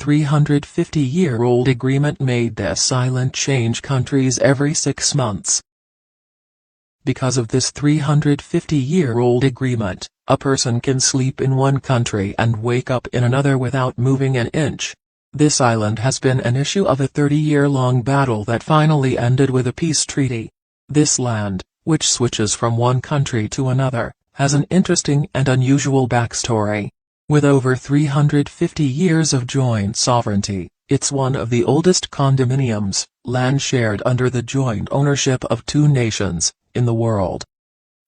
350-year-old agreement made this island change countries every 6 months. Because of this 350-year-old agreement, a person can sleep in one country and wake up in another without moving an inch. This island has been an issue of a 30-year-long battle that finally ended with a peace treaty. This land, which switches from one country to another, has an interesting and unusual backstory. With over 350 years of joint sovereignty, it's one of the oldest condominiums, land shared under the joint ownership of two nations, in the world.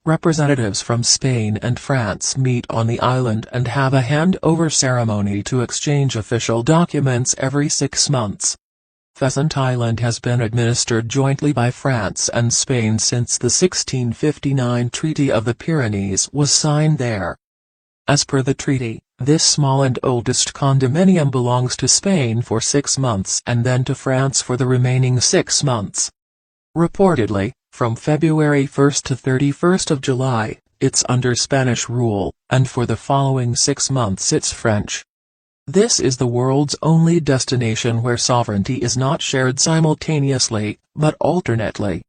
Representatives from Spain and France meet on the island and have a handover ceremony to exchange official documents every 6 months. Pheasant Island has been administered jointly by France and Spain since the 1659 Treaty of the Pyrenees was signed there. As per the treaty, this small and oldest condominium belongs to Spain for 6 months and then to France for the remaining 6 months. Reportedly, from February 1 to 31 of July, it's under Spanish rule, and for the following 6 months it's French. This is the world's only destination where sovereignty is not shared simultaneously, but alternately.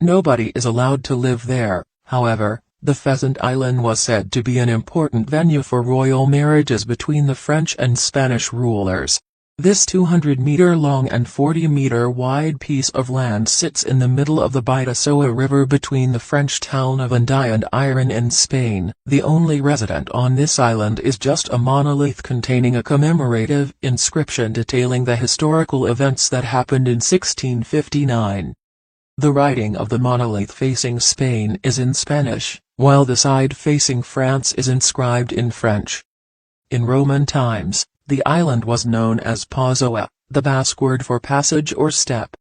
Nobody is allowed to live there, however. The Pheasant Island was said to be an important venue for royal marriages between the French and Spanish rulers. This 200-meter-long and 40-meter-wide piece of land sits in the middle of the Bidasoa River between the French town of Hendaye and Iron in Spain. The only resident on this island is just a monolith containing a commemorative inscription detailing the historical events that happened in 1659. The writing of the monolith facing Spain is in Spanish, while the side facing France is inscribed in French. In Roman times, the island was known as Pazoa, the Basque word for passage or step.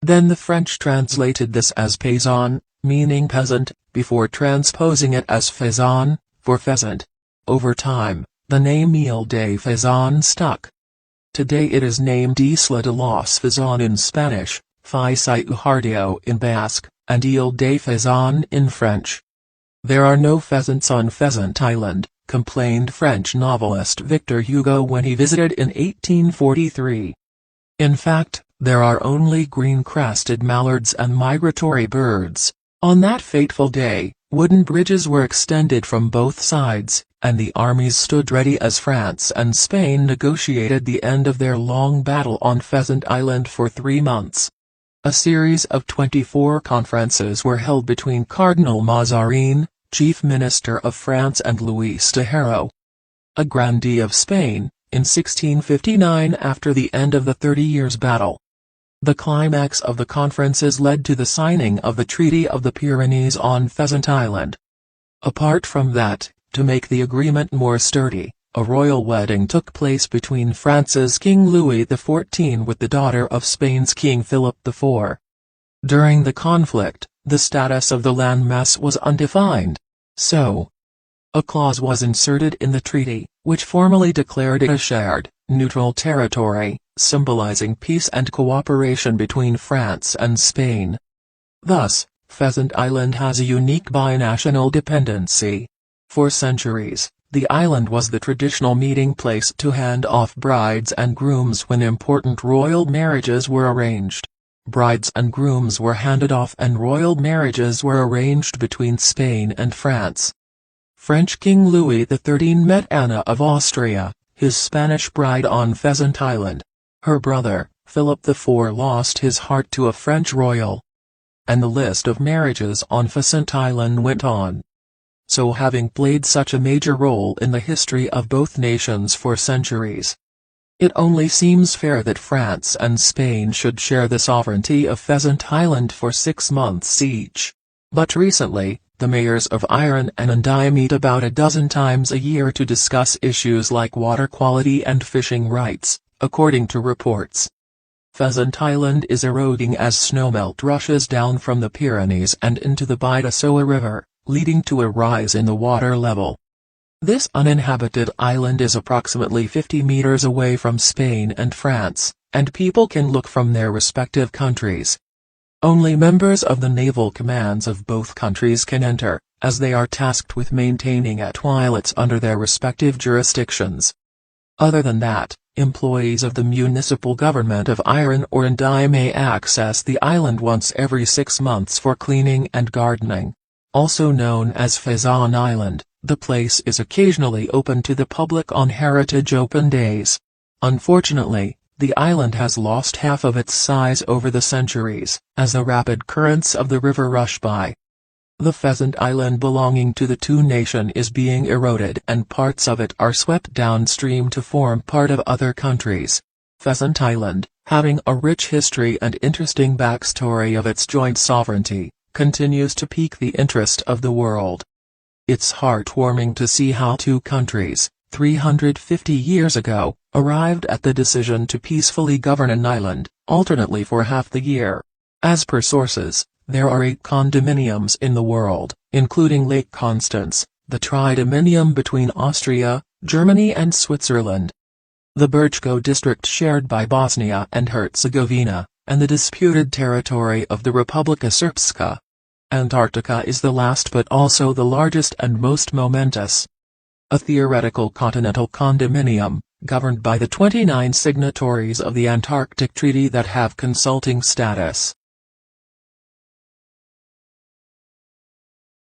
Then the French translated this as paysan, meaning peasant, before transposing it as faisan, for pheasant. Over time, the name Ile de Faisan stuck. Today it is named Isla de los Faisan in Spanish, Fai Ujardio in Basque, and Ile de Faisan in French. There are no pheasants on Pheasant Island, complained French novelist Victor Hugo when he visited in 1843. In fact, there are only green-crested mallards and migratory birds. On that fateful day, wooden bridges were extended from both sides, and the armies stood ready as France and Spain negotiated the end of their long battle on Pheasant Island for 3 months. A series of 24 conferences were held between Cardinal Mazarin, Chief Minister of France, and Luis de Haro, a grandee of Spain, in 1659 after the end of the 30 Years' Battle. The climax of the conferences led to the signing of the Treaty of the Pyrenees on Pheasant Island. Apart from that, to make the agreement more sturdy, a royal wedding took place between France's King Louis XIV with the daughter of Spain's King Philip IV. During the conflict, the status of the landmass was undefined. So, a clause was inserted in the treaty, which formally declared it a shared, neutral territory, symbolizing peace and cooperation between France and Spain. Thus, Pheasant Island has a unique binational dependency. For centuries, the island was the traditional meeting place to hand off brides and grooms when important royal marriages were arranged. Brides and grooms were handed off and royal marriages were arranged between Spain and France. French King Louis XIII met Anna of Austria, his Spanish bride, on Pheasant Island. Her brother, Philip IV, lost his heart to a French royal. And the list of marriages on Pheasant Island went on. So, having played such a major role in the history of both nations for centuries, it only seems fair that France and Spain should share the sovereignty of Pheasant Island for 6 months each. But recently, the mayors of Iron and Hendaye meet about a dozen times a year to discuss issues like water quality and fishing rights, according to reports. Pheasant Island is eroding as snowmelt rushes down from the Pyrenees and into the Bidasoa River, leading to a rise in the water level. This uninhabited island is approximately 50 meters away from Spain and France, and people can look from their respective countries. Only members of the naval commands of both countries can enter, as they are tasked with maintaining it while it's under their respective jurisdictions. Other than that, Employees of the municipal government of Iron Ore and Dye may access the island once every 6 months for cleaning and gardening. Also known as Fezan Island, the place is occasionally open to the public on Heritage Open Days. Unfortunately, the island has lost half of its size over the centuries, as the rapid currents of the river rush by. The pheasant island belonging to the two nations is being eroded and parts of it are swept downstream to form part of other countries. Pheasant Island, having a rich history and interesting backstory of its joint sovereignty, continues to pique the interest of the world. It's heartwarming to see how two countries, 350 years ago, arrived at the decision to peacefully govern an island, alternately for half the year. As per sources, there are 8 condominiums in the world, including Lake Constance, the tridominium between Austria, Germany and Switzerland. The Brčko district shared by Bosnia and Herzegovina, and the disputed territory of the Republika Srpska. Antarctica is the last but also the largest and most momentous. A theoretical continental condominium, governed by the 29 signatories of the Antarctic Treaty that have consulting status.